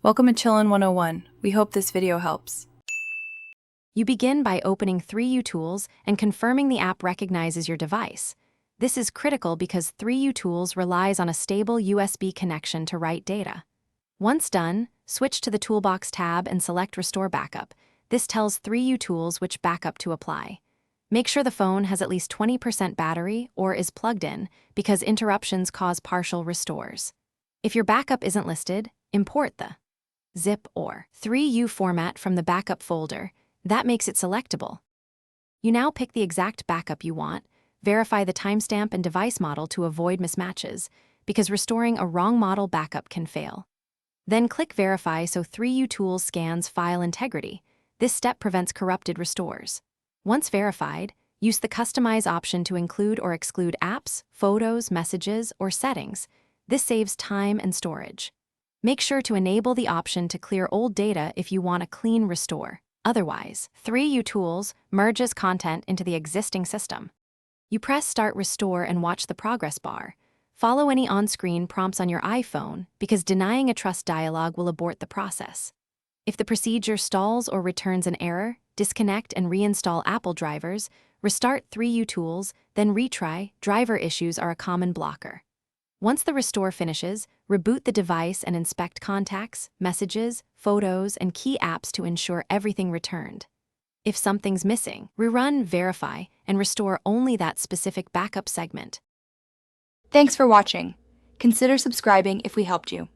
Welcome to Chillin' 101. We hope this video helps. You begin by opening 3utools and confirming the app recognizes your device. This is critical because 3utools relies on a stable USB connection to write data. Once done, switch to the Toolbox tab and select Restore Backup. This tells 3utools which backup to apply. Make sure the phone has at least 20% battery or is plugged in because interruptions cause partial restores. If your backup isn't listed, import the zip or 3U format from the backup folder. That makes it selectable. You now pick the exact backup you want, verify the timestamp and device model to avoid mismatches, because restoring a wrong model backup can fail. Then click Verify so 3utools scans file integrity. This step prevents corrupted restores. Once verified, use the Customize option to include or exclude apps, photos, messages, or settings. This saves time and storage. Make sure to enable the option to clear old data if you want a clean restore. Otherwise, 3utools merges content into the existing system. You press Start Restore and watch the progress bar. Follow any on-screen prompts on your iPhone because denying a trust dialog will abort the process. If the procedure stalls or returns an error, disconnect and reinstall Apple drivers, restart 3utools, then retry. Driver issues are a common blocker. Once the restore finishes, reboot the device and inspect contacts, messages, photos, and key apps to ensure everything returned. If something's missing, rerun, verify, and restore only that specific backup segment. Thanks for watching. Consider subscribing if we helped you.